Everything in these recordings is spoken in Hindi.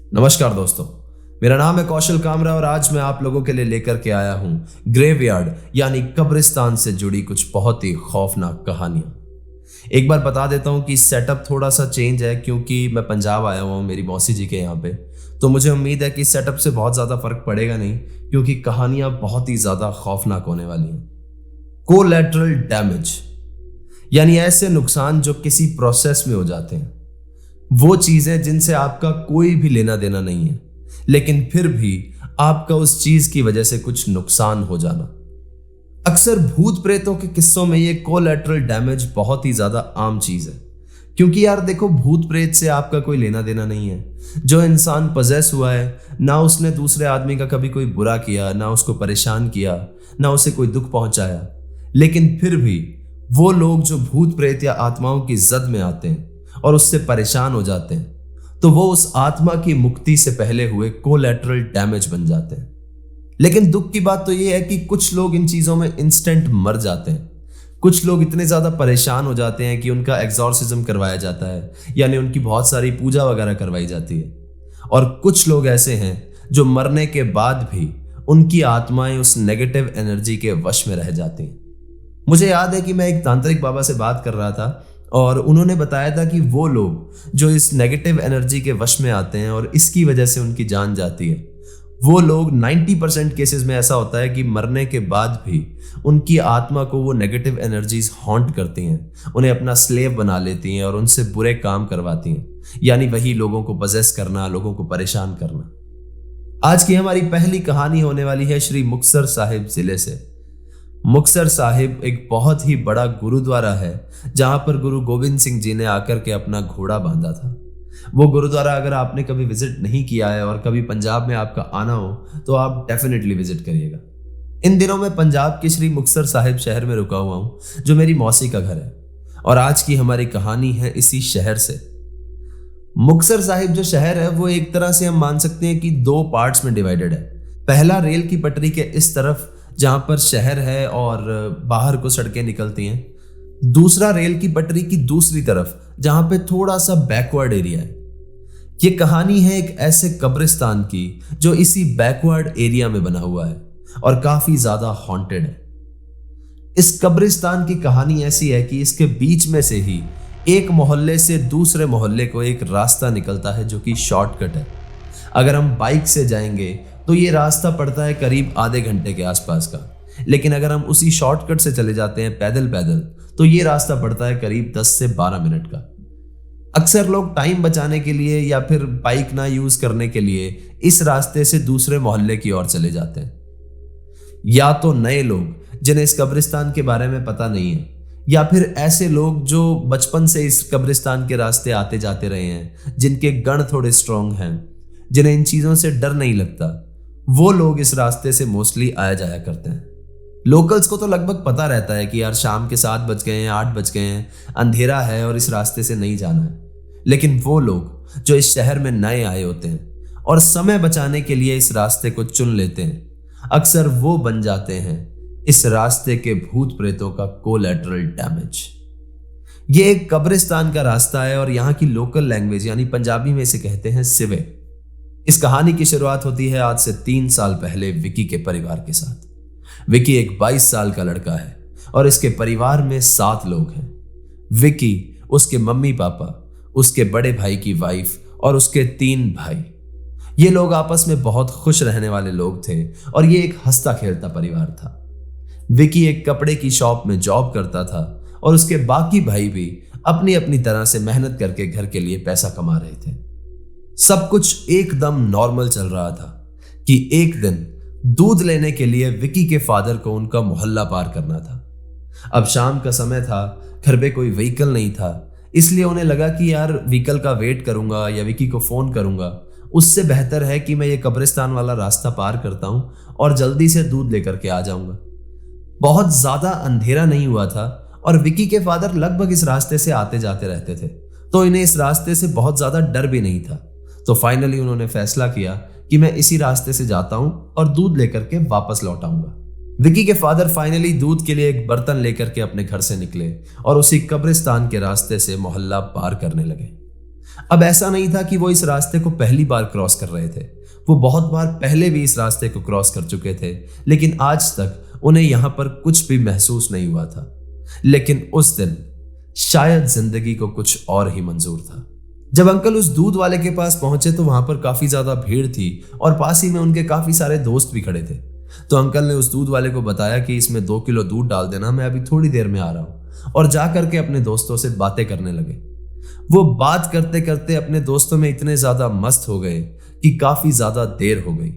नमस्कार दोस्तों। मेरा नाम है कौशल कामरा और आज मैं आप लोगों के लिए लेकर के आया हूं ग्रेवयार्ड यानी कब्रिस्तान से जुड़ी कुछ बहुत ही खौफनाक कहानियां। एक बार बता देता हूं कि सेटअप थोड़ा सा चेंज है क्योंकि मैं पंजाब आया हुआ हूं मेरी मौसी जी के यहाँ पे। तो मुझे उम्मीद है कि सेटअप से बहुत ज़्यादा फर्क पड़ेगा नहीं, क्योंकि कहानियां बहुत ही ज़्यादा खौफनाक होने वाली हैं। कोलैटरल डैमेज यानी ऐसे नुकसान जो किसी प्रोसेस में हो जाते हैं, वो चीजें जिनसे आपका कोई भी लेना देना नहीं है, लेकिन फिर भी आपका उस चीज की वजह से कुछ नुकसान हो जाना। अक्सर भूत प्रेतों के किस्सों में ये कोलैटरल डैमेज बहुत ही ज्यादा आम चीज है, क्योंकि यार देखो, भूत प्रेत से आपका कोई लेना देना नहीं है। जो इंसान पजेस हुआ है, ना उसने दूसरे आदमी का कभी कोई बुरा किया, ना उसको परेशान किया, ना उसे कोई दुख पहुंचाया, लेकिन फिर भी वो लोग जो भूत प्रेत या आत्माओं की जद में आते हैं और उससे परेशान हो जाते हैं, तो वो उस आत्मा की मुक्ति से पहले हुए कोलैटरल डैमेज बन जाते हैं। लेकिन दुख की बात तो ये है कि कुछ लोग इन चीजों में इंस्टेंट मर जाते हैं। कुछ लोग इतने ज्यादा परेशान हो जाते हैं कि उनका एग्जॉर्सिज्म करवाया जाता है, यानी उनकी बहुत सारी पूजा वगैरह करवाई जाती है। और कुछ लोग ऐसे हैं जो मरने के बाद भी उनकी आत्माएं उस नेगेटिव एनर्जी के वश में रह जाती हैं। मुझे याद है कि मैं एक तांत्रिक बाबा से बात कर रहा था और उन्होंने बताया था कि वो लोग जो इस नेगेटिव एनर्जी के वश में आते हैं और इसकी वजह से उनकी जान जाती है, वो लोग 90% केसेस में ऐसा होता है कि मरने के बाद भी उनकी आत्मा को वो नेगेटिव एनर्जीज हॉन्ट करती हैं, उन्हें अपना स्लेव बना लेती हैं और उनसे बुरे काम करवाती हैं, यानी वही लोगों को पजेस करना, लोगों को परेशान करना। आज की हमारी पहली कहानी होने वाली है श्री मुक्तसर साहिब जिले से। मुक्तसर साहिब एक बहुत ही बड़ा गुरुद्वारा है, जहां पर गुरु गोविंद सिंह जी ने आकर के अपना घोड़ा बांधा था। वो गुरुद्वारा अगर आपने कभी विजिट नहीं किया है और कभी पंजाब में आपका आना हो, तो आप डेफिनेटली विजिट करिएगा। इन दिनों मैं पंजाब के श्री मुक्तसर साहिब शहर में रुका हुआ हूं, जो मेरी मौसी का घर है, और आज की हमारी कहानी है इसी शहर से। मुक्तसर साहिब जो शहर है, वो एक तरह से हम मान सकते हैं कि दो पार्ट्स में डिवाइडेड है। पहला रेल की पटरी के इस तरफ जहां पर शहर है और बाहर को सड़कें निकलती हैं, दूसरा रेल की पटरी की दूसरी तरफ जहां पे थोड़ा सा बैकवर्ड एरिया है। ये कहानी है एक ऐसे कब्रिस्तान की जो इसी बैकवर्ड एरिया में बना हुआ है और काफी ज्यादा हॉन्टेड है। इस कब्रिस्तान की कहानी ऐसी है कि इसके बीच में से ही एक मोहल्ले से दूसरे मोहल्ले को एक रास्ता निकलता है, जो कि शॉर्टकट है। अगर हम बाइक से जाएंगे तो ये रास्ता पड़ता है करीब आधे घंटे के आसपास का, लेकिन अगर हम उसी शॉर्टकट से चले जाते हैं पैदल पैदल, तो ये रास्ता पड़ता है करीब 10 से 12 मिनट का। अक्सर लोग टाइम बचाने के लिए या फिर बाइक ना यूज करने के लिए इस रास्ते से दूसरे मोहल्ले की ओर चले जाते हैं। या तो नए लोग जिन्हें इस कब्रिस्तान के बारे में पता नहीं है, या फिर ऐसे लोग जो बचपन से इस कब्रिस्तान के रास्ते आते जाते रहे हैं, जिनके गण थोड़े स्ट्रांग हैं, जिन्हें इन चीजों से डर नहीं लगता, वो लोग इस रास्ते से मोस्टली आया जाया करते हैं। लोकल्स को तो लगभग पता रहता है कि यार शाम के 7 बज गए हैं, 8 बज गए हैं, अंधेरा है और इस रास्ते से नहीं जाना है। लेकिन वो लोग जो इस शहर में नए आए होते हैं और समय बचाने के लिए इस रास्ते को चुन लेते हैं, अक्सर वो बन जाते हैं इस रास्ते के भूत प्रेतों का कोलैटरल डैमेज। ये एक कब्रिस्तान का रास्ता है और यहाँ की लोकल लैंग्वेज यानी पंजाबी में इसे कहते हैं सिवे। इस कहानी की शुरुआत होती है आज से 3 साल पहले विकी के परिवार के साथ। विकी एक 22 साल का लड़का है और इसके परिवार में 7 लोग हैं। विकी, उसके मम्मी पापा, उसके बड़े भाई की वाइफ और उसके 3 भाई। ये लोग आपस में बहुत खुश रहने वाले लोग थे और ये एक हंसता खेलता परिवार था। विकी एक कपड़े की शॉप में जॉब करता था और उसके बाकी भाई भी अपनी अपनी तरह से मेहनत करके घर के लिए पैसा कमा रहे थे। सब कुछ एकदम नॉर्मल चल रहा था कि एक दिन दूध लेने के लिए विकी के फादर को उनका मोहल्ला पार करना था। अब शाम का समय था, घर पे कोई व्हीकल नहीं था, इसलिए उन्हें लगा कि यार व्हीकल का वेट करूंगा या विकी को फोन करूंगा, उससे बेहतर है कि मैं ये कब्रिस्तान वाला रास्ता पार करता हूं और जल्दी से दूध लेकर के आ जाऊंगा। बहुत ज्यादा अंधेरा नहीं हुआ था और विकी के फादर लगभग इस रास्ते से आते जाते रहते थे, तो इन्हें इस रास्ते से बहुत ज्यादा डर भी नहीं था। तो फाइनली उन्होंने फैसला किया कि मैं इसी रास्ते से जाता हूं और दूध लेकर के वापस लौट आऊंगा। विकी के फादर फाइनली दूध के लिए एक बर्तन लेकर के अपने घर से निकले और उसी कब्रिस्तान के रास्ते से मोहल्ला पार करने लगे। अब ऐसा नहीं था कि वो इस रास्ते को पहली बार क्रॉस कर रहे थे। वो बहुत बार पहले भी इस रास्ते को क्रॉस कर चुके थे, लेकिन आज तक उन्हें यहां पर कुछ भी महसूस नहीं हुआ था। लेकिन उस दिन शायद जिंदगी को कुछ और ही मंजूर था। जब अंकल उस दूध वाले के पास पहुंचे तो वहां पर काफी ज्यादा भीड़ थी और पास ही में उनके काफी सारे दोस्त भी खड़े थे। तो अंकल ने उस दूध वाले को बताया कि इसमें 2 किलो दूध डाल देना, मैं अभी थोड़ी देर में आ रहा हूं, और जा करके अपने दोस्तों से बातें करने लगे। वो बात करते करते अपने दोस्तों में इतने ज्यादा मस्त हो गए कि काफी ज्यादा देर हो गई,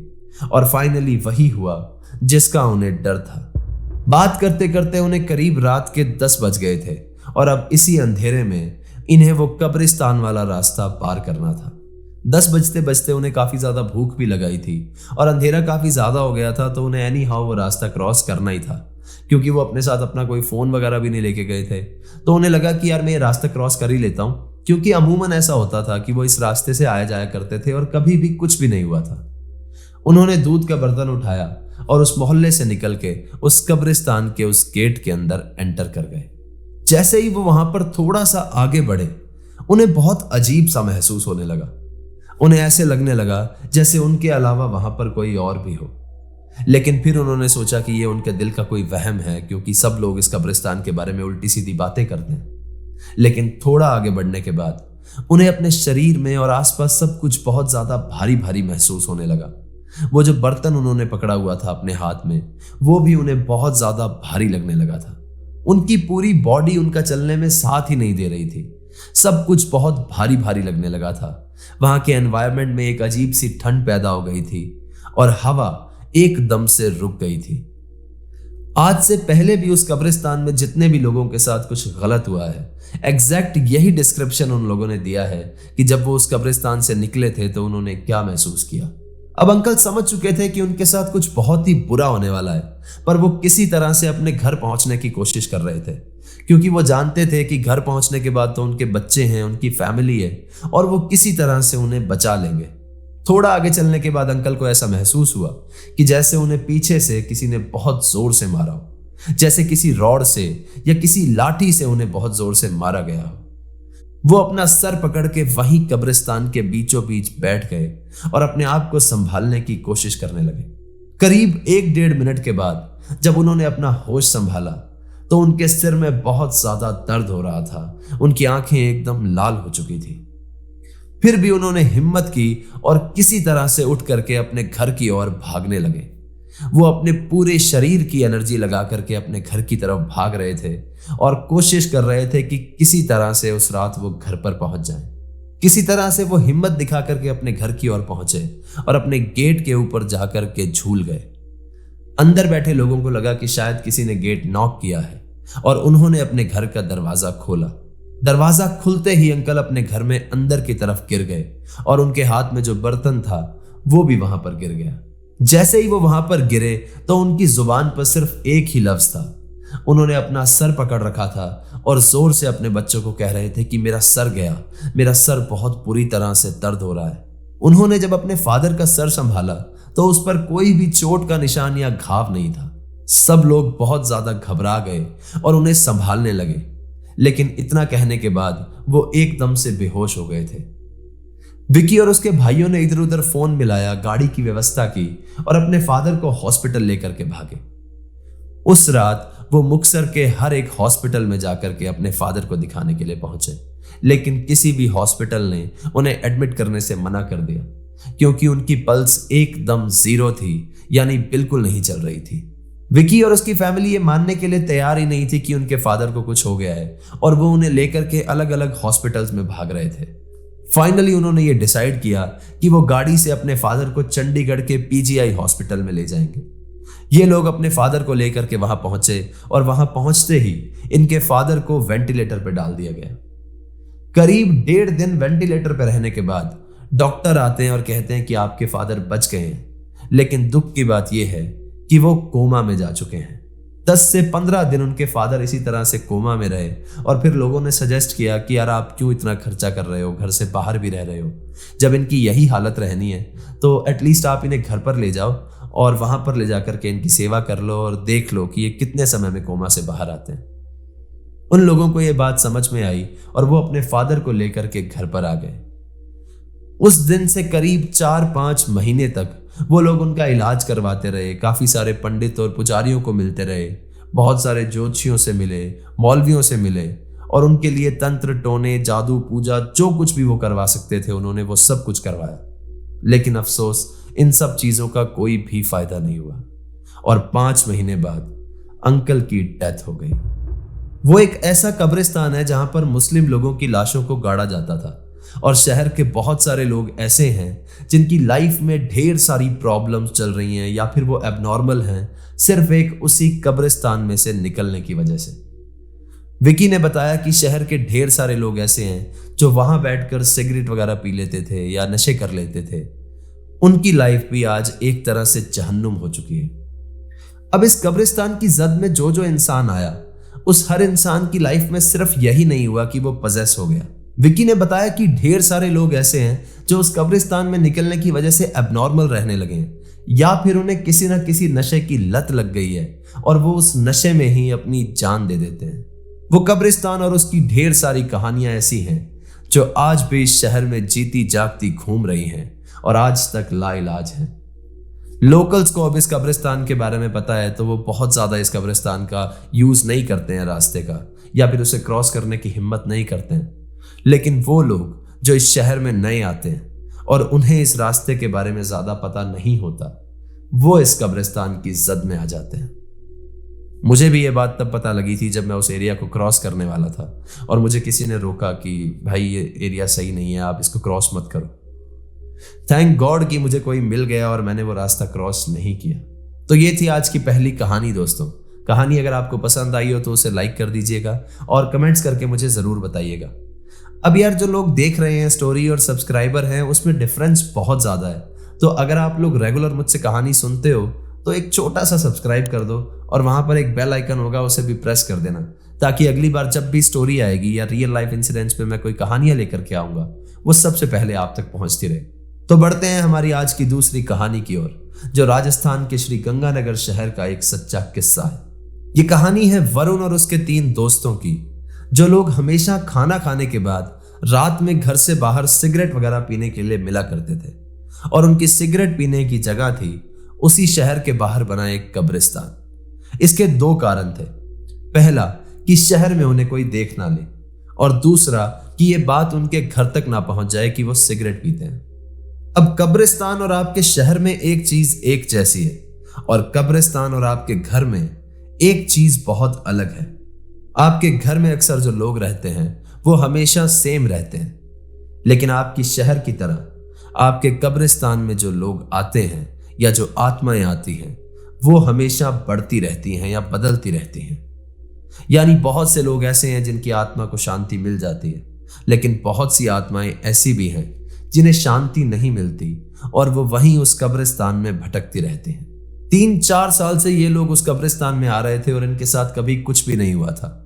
और फाइनली वही हुआ जिसका उन्हें डर था। बात करते करते उन्हें करीब रात के 10 बज गए थे, और अब इसी अंधेरे में इन्हें वो कब्रिस्तान वाला रास्ता पार करना था। 10 बजते बजते उन्हें काफी ज्यादा भूख भी लगाई थी, और अंधेरा काफी ज्यादा हो गया था, तो उन्हें एनी हाउ वो रास्ता क्रॉस करना ही था। क्योंकि वो अपने साथ अपना कोई फोन वगैरह भी नहीं लेके गए थे, तो उन्हें लगा कि यार मैं ये रास्ता क्रॉस कर ही लेता हूँ, क्योंकि अमूमन ऐसा होता था कि वो इस रास्ते से आया जाया करते थे और कभी भी कुछ भी नहीं हुआ था। उन्होंने दूध का बर्तन उठाया और उस मोहल्ले से निकल के उस कब्रिस्तान के उस गेट के अंदर एंटर कर गए। जैसे ही वो वहां पर थोड़ा सा आगे बढ़े, उन्हें बहुत अजीब सा महसूस होने लगा। उन्हें ऐसे लगने लगा जैसे उनके अलावा वहां पर कोई और भी हो। लेकिन फिर उन्होंने सोचा कि ये उनके दिल का कोई वहम है, क्योंकि सब लोग इस कब्रिस्तान के बारे में उल्टी सीधी बातें करते हैं। लेकिन थोड़ा आगे बढ़ने के बाद उन्हें अपने शरीर में और आसपास सब कुछ बहुत ज्यादा भारी भारी महसूस होने लगा। वो जो बर्तन उन्होंने पकड़ा हुआ था अपने हाथ में, वो भी उन्हें बहुत ज्यादा भारी लगने लगा था। उनकी पूरी बॉडी उनका चलने में साथ ही नहीं दे रही थी। सब कुछ बहुत भारी भारी लगने लगा था। वहां के एनवायरनमेंट में एक अजीब सी ठंड पैदा हो गई थी और हवा एकदम से रुक गई थी। आज से पहले भी उस कब्रिस्तान में जितने भी लोगों के साथ कुछ गलत हुआ है, एग्जैक्ट यही डिस्क्रिप्शन उन लोगों ने दिया है कि जब वो उस कब्रिस्तान से निकले थे तो उन्होंने क्या महसूस किया। अब अंकल समझ चुके थे कि उनके साथ कुछ बहुत ही बुरा होने वाला है, पर वो किसी तरह से अपने घर पहुंचने की कोशिश कर रहे थे, क्योंकि वो जानते थे कि घर पहुंचने के बाद तो उनके बच्चे हैं, उनकी फैमिली है, और वो किसी तरह से उन्हें बचा लेंगे। थोड़ा आगे चलने के बाद अंकल को ऐसा महसूस हुआ कि जैसे उन्हें पीछे से किसी ने बहुत जोर से मारा हो, जैसे किसी रॉड से या किसी लाठी से उन्हें बहुत जोर से मारा गया हो। वो अपना सर पकड़ के वहीं कब्रिस्तान के बीचों बीच बैठ गए और अपने आप को संभालने की कोशिश करने लगे। करीब 1-1.5 मिनट के बाद जब उन्होंने अपना होश संभाला तो उनके सिर में बहुत ज्यादा दर्द हो रहा था। उनकी आंखें एकदम लाल हो चुकी थी। फिर भी उन्होंने हिम्मत की और किसी तरह से उठ करके अपने घर की ओर भागने लगे। वो अपने पूरे शरीर की एनर्जी लगा करके अपने घर की तरफ भाग रहे थे और कोशिश कर रहे थे कि किसी तरह से उस रात वो घर पर पहुंच जाएं। किसी तरह से वो हिम्मत दिखा करके अपने घर की ओर पहुंचे और अपने गेट के ऊपर जाकर के झूल गए। अंदर बैठे लोगों को लगा कि शायद किसी ने गेट नॉक किया है और उन्होंने अपने घर का दरवाजा खोला। दरवाजा खुलते ही अंकल अपने घर में अंदर की तरफ गिर गए और उनके हाथ में जो बर्तन था वो भी वहां पर गिर गया। जैसे ही वो वहां पर गिरे तो उनकी जुबान पर सिर्फ एक ही लफ्ज था। उन्होंने अपना सर पकड़ रखा था और जोर से अपने बच्चों को कह रहे थे कि मेरा सर गया, मेरा सर बहुत बुरी तरह से दर्द हो रहा है। उन्होंने जब अपने फादर का सर संभाला तो उस पर कोई भी चोट का निशान या घाव नहीं था। सब लोग बहुत ज्यादा घबरा गए और उन्हें संभालने लगे, लेकिन इतना कहने के बाद वो एकदम से बेहोश हो गए थे। विकी और उसके भाइयों ने इधर उधर फोन मिलाया, गाड़ी की व्यवस्था की और अपने फादर को हॉस्पिटल लेकर के भागे। उस रात वो मुक्तसर के हर एक हॉस्पिटल में जाकर के अपने फादर को दिखाने के लिए पहुंचे, लेकिन किसी भी हॉस्पिटल ने उन्हें एडमिट करने से मना कर दिया, क्योंकि उनकी पल्स एकदम 0 थी, यानी बिल्कुल नहीं चल रही थी। विकी और उसकी फैमिली ये मानने के लिए तैयार ही नहीं थी कि उनके फादर को कुछ हो गया है और वो उन्हें लेकर के अलग अलग हॉस्पिटल्स में भाग रहे थे। फाइनली उन्होंने ये डिसाइड किया कि वो गाड़ी से अपने फादर को चंडीगढ़ के पीजीआई हॉस्पिटल में ले जाएंगे। ये लोग अपने फादर को लेकर के वहां पहुंचे और वहां पहुंचते ही इनके फादर को वेंटिलेटर पर डाल दिया गया। करीब 1.5 दिन वेंटिलेटर पर रहने के बाद डॉक्टर आते हैं और कहते हैं कि आपके फादर बच गए हैं, लेकिन दुख की बात यह है कि वो कोमा में जा चुके हैं। 10 से 15 दिन उनके फादर इसी तरह से कोमा में रहे और फिर लोगों ने सजेस्ट किया कि यार आप क्यों इतना खर्चा कर रहे हो, घर से बाहर भी रह रहे हो, जब इनकी यही हालत रहनी है तो एटलीस्ट आप इन्हें घर पर ले जाओ और वहां पर ले जाकर के इनकी सेवा कर लो और देख लो कि ये कितने समय में कोमा से बाहर आते हैं। उन लोगों को ये बात समझ में आई और वो अपने फादर को लेकर के घर पर आ गए। उस दिन से करीब 4-5 महीने तक वो लोग उनका इलाज करवाते रहे, काफी सारे पंडित और पुजारियों को मिलते रहे, बहुत सारे ज्योतिषियों से मिले, मौलवियों से मिले और उनके लिए तंत्र, टोने, जादू, पूजा जो कुछ भी वो करवा सकते थे उन्होंने वो सब कुछ करवाया। लेकिन अफसोस इन सब चीजों का कोई भी फायदा नहीं हुआ और 5 महीने बाद अंकल की डेथ हो गई। वो एक ऐसा कब्रिस्तान है जहां पर मुस्लिम लोगों की लाशों को गाड़ा जाता था और शहर के बहुत सारे लोग ऐसे हैं जिनकी लाइफ में ढेर सारी प्रॉब्लम्स चल रही हैं या फिर वो एबनॉर्मल हैं सिर्फ एक उसी कब्रिस्तान में से निकलने की वजह से। विकी ने बताया कि शहर के ढेर सारे लोग ऐसे हैं जो वहां बैठकर सिगरेट वगैरह पी लेते थे या नशे कर लेते थे। उनकी लाइफ भी आज एक तरह से जहन्नुम हो चुकी है। अब इस कब्रिस्तान की जद में जो जो इंसान आया उस हर इंसान की लाइफ में सिर्फ यही नहीं हुआ कि वो पजेस हो गया। विकी ने बताया कि ढेर सारे लोग ऐसे हैं जो उस कब्रिस्तान में निकलने की वजह से एबनॉर्मल रहने लगे हैं या फिर उन्हें किसी न किसी नशे की लत लग गई है और वो उस नशे में ही अपनी जान दे देते हैं। वो कब्रिस्तान और उसकी ढेर सारी कहानियां ऐसी हैं जो आज भी इस शहर में जीती जागती घूम रही हैं और आज तक लाइलाज हैं। लोकल्स को अब इस कब्रिस्तान के बारे में पता है तो वो बहुत ज्यादा इस कब्रिस्तान का यूज नहीं करते हैं रास्ते का या फिर उसे क्रॉस करने की हिम्मत नहीं करते हैं। लेकिन वो लोग जो इस शहर में नए आते हैं और उन्हें इस रास्ते के बारे में ज्यादा पता नहीं होता वो इस कब्रिस्तान की जद में आ जाते हैं। मुझे भी ये बात तब पता लगी थी जब मैं उस एरिया को क्रॉस करने वाला था और मुझे किसी ने रोका कि भाई ये एरिया सही नहीं है, आप इसको क्रॉस मत करो। थैंक गॉड कि मुझे कोई मिल गया और मैंने वो रास्ता क्रॉस नहीं किया। तो ये थी आज की पहली कहानी दोस्तों। कहानी अगर आपको पसंद आई हो तो उसे लाइक कर दीजिएगा और कमेंट्स करके मुझे जरूर बताइएगा। अब यार जो लोग देख रहे हैं स्टोरी और सब्सक्राइबर हैं उसमें डिफरेंस बहुत ज्यादा है, तो अगर आप लोग रेगुलर मुझसे कहानी सुनते हो तो एक छोटा सा सब्सक्राइब कर दो और वहां पर एक बेल आइकन होगा उसे भी प्रेस कर देना ताकि अगली बार जब भी स्टोरी आएगी या रियल लाइफ इंसिडेंट्स पे मैं कोई कहानियां लेकर के आऊंगा वो सबसे पहले आप तक पहुंचती रहे। तो बढ़ते हैं हमारी आज की दूसरी कहानी की ओर जो राजस्थान के श्री गंगानगर शहर का एक सच्चा किस्सा है। ये कहानी है वरुण और उसके 3 दोस्तों की जो लोग हमेशा खाना खाने के बाद रात में घर से बाहर सिगरेट वगैरह पीने के लिए मिला करते थे और उनकी सिगरेट पीने की जगह थी उसी शहर के बाहर बना एक कब्रिस्तान। इसके 2 कारण थे, पहला कि शहर में उन्हें कोई देख ना ले और दूसरा कि ये बात उनके घर तक ना पहुंच जाए कि वो सिगरेट पीते हैं। अब कब्रिस्तान और आपके शहर में एक चीज एक जैसी है और कब्रिस्तान और आपके घर में एक चीज बहुत अलग है। आपके घर में अक्सर जो लोग रहते हैं वो हमेशा सेम रहते हैं, लेकिन आपकी शहर की तरह आपके कब्रिस्तान में जो लोग आते हैं या जो आत्माएं आती हैं वो हमेशा बढ़ती रहती हैं या बदलती रहती हैं। यानी बहुत से लोग ऐसे हैं जिनकी आत्मा को शांति मिल जाती है, लेकिन बहुत सी आत्माएं ऐसी भी हैं जिन्हें शांति नहीं मिलती और वो वहीं उस कब्रिस्तान में भटकती रहती हैं। 3-4 साल से ये लोग उस कब्रिस्तान में आ रहे थे और इनके साथ कभी कुछ भी नहीं हुआ था।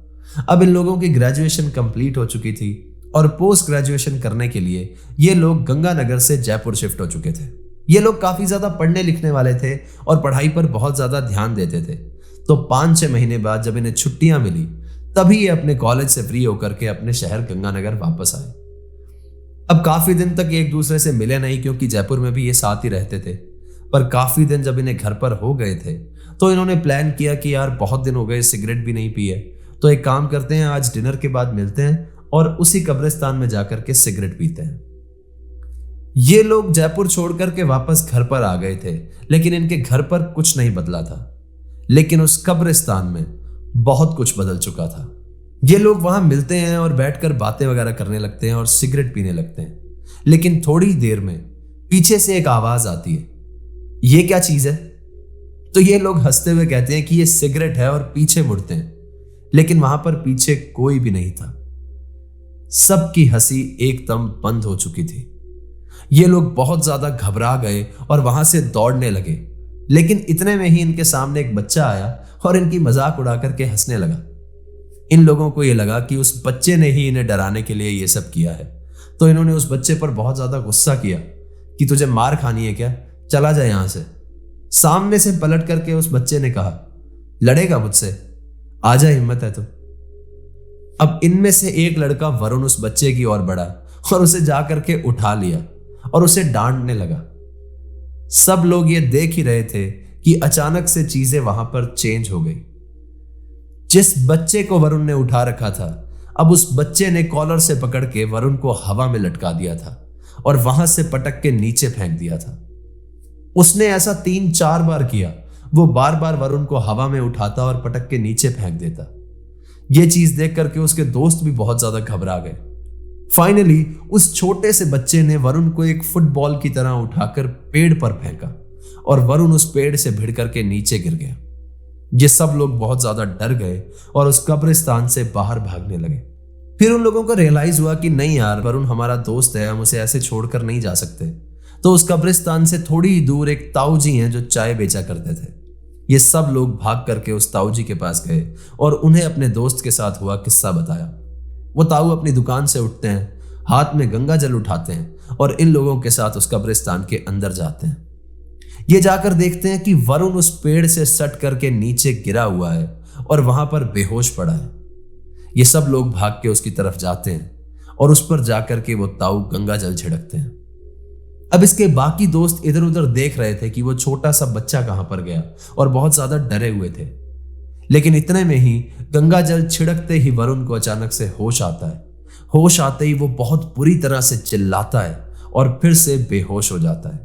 अब इन लोगों की ग्रेजुएशन कंप्लीट हो चुकी थी और पोस्ट ग्रेजुएशन करने के लिए ये लोग गंगानगर से जयपुर शिफ्ट हो चुके थे। ये लोग काफी ज्यादा पढ़ने लिखने वाले थे और पढ़ाई पर बहुत ज्यादा ध्यान देते थे। तो 5-6 महीने बाद जब इन्हें छुट्टियां मिली तभी ये अपने कॉलेज से फ्री होकर के अपने शहर गंगानगर वापस आए। अब काफी दिन तक एक दूसरे से मिले नहीं क्योंकि जयपुर में भी ये साथ ही रहते थे, पर काफी दिन जब इन्हें घर पर हो गए थे तो इन्होंने प्लान किया कि यार बहुत दिन हो गए सिगरेट भी नहीं पी है, तो एक काम करते हैं आज डिनर के बाद मिलते हैं और उसी कब्रिस्तान में जाकर के सिगरेट पीते हैं। ये लोग जयपुर छोड़कर के वापस घर पर आ गए थे, लेकिन इनके घर पर कुछ नहीं बदला था, लेकिन उस कब्रिस्तान में बहुत कुछ बदल चुका था। ये लोग वहां मिलते हैं और बैठकर बातें वगैरह करने लगते हैं और सिगरेट पीने लगते हैं, लेकिन थोड़ी देर में पीछे से एक आवाज आती है, ये क्या चीज है? तो ये लोग हंसते हुए कहते हैं कि ये सिगरेट है और पीछे मुड़ते हैं, लेकिन वहां पर पीछे कोई भी नहीं था। सबकी हंसी एकदम बंद हो चुकी थी। ये लोग बहुत ज्यादा घबरा गए और वहां से दौड़ने लगे, लेकिन इतने में ही इनके सामने एक बच्चा आया और इनकी मजाक उड़ा करके हंसने लगा। इन लोगों को यह लगा कि उस बच्चे ने ही इन्हें डराने के लिए यह सब किया है, तो इन्होंने उस बच्चे पर बहुत ज्यादा गुस्सा किया कि तुझे मार खानी है क्या, चला जा यहां से। सामने से पलट करके उस बच्चे ने कहा, लड़ेगा मुझसे? आजा, हिम्मत है तो। अब इनमें से एक लड़का वरुण उस बच्चे की ओर बढ़ा और उसे जाकर के उठा लिया और उसे डांटने लगा। सब लोग ये देख ही रहे थे कि अचानक से चीजें वहां पर चेंज हो गई। जिस बच्चे को वरुण ने उठा रखा था, अब उस बच्चे ने कॉलर से पकड़ के वरुण को हवा में लटका दिया था और वहां से पटक के नीचे फेंक दिया था। उसने ऐसा 3-4 बार किया। वो बार बार वरुण को हवा में उठाता और पटक के नीचे फेंक देता। यह चीज देख करके उसके दोस्त भी बहुत ज्यादा घबरा गए। फाइनली उस छोटे से बच्चे ने वरुण को एक फुटबॉल की तरह उठाकर पेड़ पर फेंका और वरुण उस पेड़ से भिड़ करके नीचे गिर गया। ये सब लोग बहुत ज्यादा डर गए और उस कब्रिस्तान से बाहर भागने लगे। फिर उन लोगों को रियलाइज हुआ कि नहीं यार, वरुण हमारा दोस्त है, हम उसे ऐसे छोड़कर नहीं जा सकते। तो उस कब्रिस्तान से थोड़ी ही दूर एक ताऊ जी हैं जो चाय बेचा करते थे। ये सब लोग भाग करके उस ताऊ जी के पास गए और उन्हें अपने दोस्त के साथ हुआ किस्सा बताया। वो ताऊ अपनी दुकान से उठते हैं, हाथ में गंगा जल उठाते हैं और इन लोगों के साथ उस कब्रिस्तान के अंदर जाते हैं। ये जाकर देखते हैं कि वरुण उस पेड़ से सट करके नीचे गिरा हुआ है और वहां पर बेहोश पड़ा है। ये सब लोग भाग के उसकी तरफ जाते हैं और उस पर जाकर के वो ताऊ गंगा जल छिड़कते हैं। अब इसके बाकी दोस्त इधर उधर देख रहे थे कि वो छोटा सा बच्चा कहां पर गया और बहुत ज्यादा डरे हुए थे। लेकिन इतने में ही गंगा जल छिड़कते ही वरुण को अचानक से होश आता है। होश आते ही वो बहुत बुरी तरह से चिल्लाता है और फिर से बेहोश हो जाता है।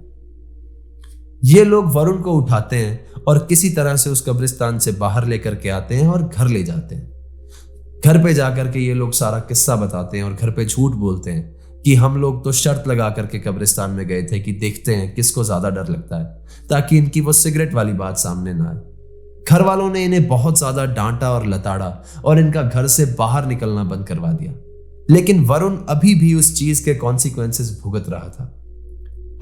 ये लोग वरुण को उठाते हैं और किसी तरह से उस कब्रिस्तान से बाहर लेकर के आते हैं और घर ले जाते हैं। घर पे जाकर के ये लोग सारा किस्सा बताते हैं और घर पे झूठ बोलते हैं कि हम लोग तो शर्त लगा करके कब्रिस्तान में गए थे कि देखते हैं किसको ज्यादा डर लगता है, ताकि इनकी वो सिगरेट वाली बात सामने ना आए। घर वालों ने इन्हें बहुत ज्यादा डांटा और लताड़ा और इनका घर से बाहर निकलना बंद करवा दिया। लेकिन वरुण अभी भी उस चीज के कॉन्सिक्वेंसेस भुगत रहा था।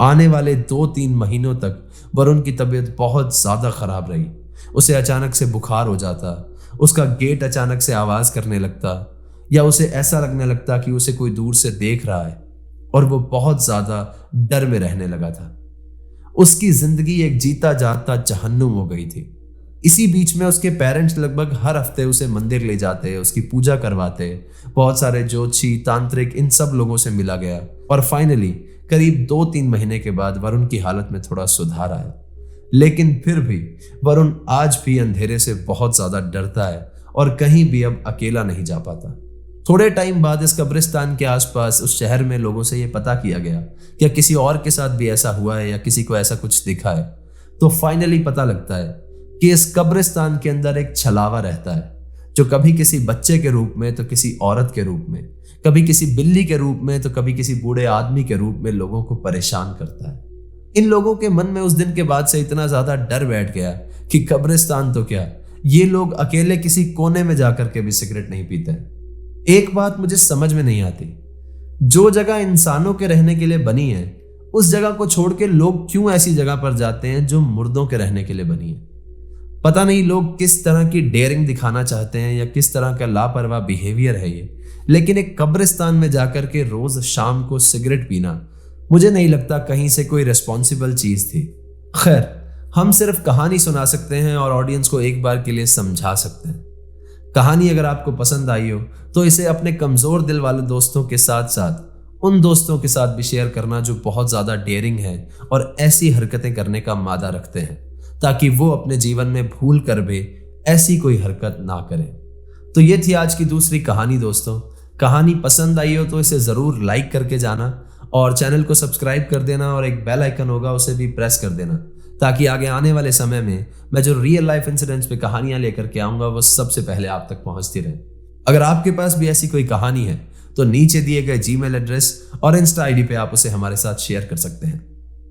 आने वाले 2-3 महीनों तक वरुण की तबीयत बहुत ज्यादा खराब रही। उसे अचानक से बुखार हो जाता, उसका गेट अचानक से आवाज करने लगता, या उसे ऐसा लगने लगता कि उसे कोई दूर से देख रहा है और वो बहुत ज्यादा डर में रहने लगा था। उसकी जिंदगी एक जीता जागता जहन्नुम हो गई थी। इसी बीच में उसके पेरेंट्स लगभग हर हफ्ते उसे मंदिर ले जाते, उसकी पूजा करवाते। बहुत सारे ज्योतिषी, तांत्रिक, इन सब लोगों से मिला गया और फाइनली करीब 2-3 महीने के बाद वरुण की हालत में थोड़ा सुधार आया। लेकिन फिर भी वरुण आज भी अंधेरे से बहुत ज्यादा डरता है और कहीं भी अब अकेला नहीं जा पाता। थोड़े टाइम बाद इस कब्रिस्तान के आसपास उस शहर में लोगों से यह पता किया गया कि किसी और के साथ भी ऐसा हुआ है या किसी को ऐसा कुछ दिखा है। तो फाइनली पता लगता है कि इस कब्रिस्तान के अंदर एक छलावा रहता है जो कभी किसी बच्चे के रूप में तो किसी औरत के रूप में, कभी किसी बिल्ली के रूप में तो कभी किसी बूढ़े आदमी के रूप में लोगों को परेशान करता है। इन लोगों के मन में उस दिन के बाद से इतना ज्यादा डर बैठ गया कि कब्रिस्तान तो क्या, ये लोग अकेले किसी कोने में जाकर के भी सिगरेट नहीं पीते हैं। एक बात मुझे समझ में नहीं आती, जो जगह इंसानों के रहने के लिए बनी है उस जगह को छोड़ के लोग क्यों ऐसी जगह पर जाते हैं जो मुर्दों के रहने के लिए बनी है। पता नहीं लोग किस तरह की डेयरिंग दिखाना चाहते हैं या किस तरह का लापरवाह बिहेवियर है ये, लेकिन एक कब्रिस्तान में जाकर के रोज शाम को सिगरेट पीना मुझे नहीं लगता कहीं से कोई रिस्पॉन्सिबल चीज थी। खैर, हम सिर्फ कहानी सुना सकते हैं और ऑडियंस को एक बार के लिए समझा सकते हैं। कहानी अगर आपको पसंद आई हो तो इसे अपने कमजोर दिल वाले दोस्तों के साथ साथ उन दोस्तों के साथ भी शेयर करना जो बहुत ज्यादा डेयरिंग है और ऐसी हरकतें करने का मादा रखते हैं, ताकि वो अपने जीवन में भूल कर भी ऐसी कोई हरकत ना करें। तो ये थी आज की दूसरी कहानी दोस्तों। कहानी पसंद आई हो तो इसे जरूर लाइक करके जाना और चैनल को सब्सक्राइब कर देना और एक बेल आइकन होगा उसे भी प्रेस कर देना, ताकि आगे आने वाले समय में मैं जो रियल लाइफ इंसिडेंट्स पे कहानियां लेकर के आऊंगा वो सबसे पहले आप तक पहुंचती रहे। अगर आपके पास भी ऐसी कोई कहानी है तो नीचे दिए गए जीमेल एड्रेस और इंस्टा आईडी पे आप उसे हमारे साथ शेयर कर सकते हैं।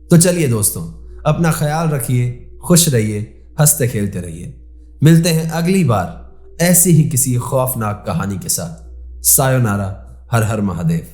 तो चलिए दोस्तों, अपना ख्याल रखिए, खुश रहिए, हंसते खेलते रहिए। मिलते हैं अगली बार ऐसी ही किसी खौफनाक कहानी के साथ। सायोनारा, हर हर महादेव।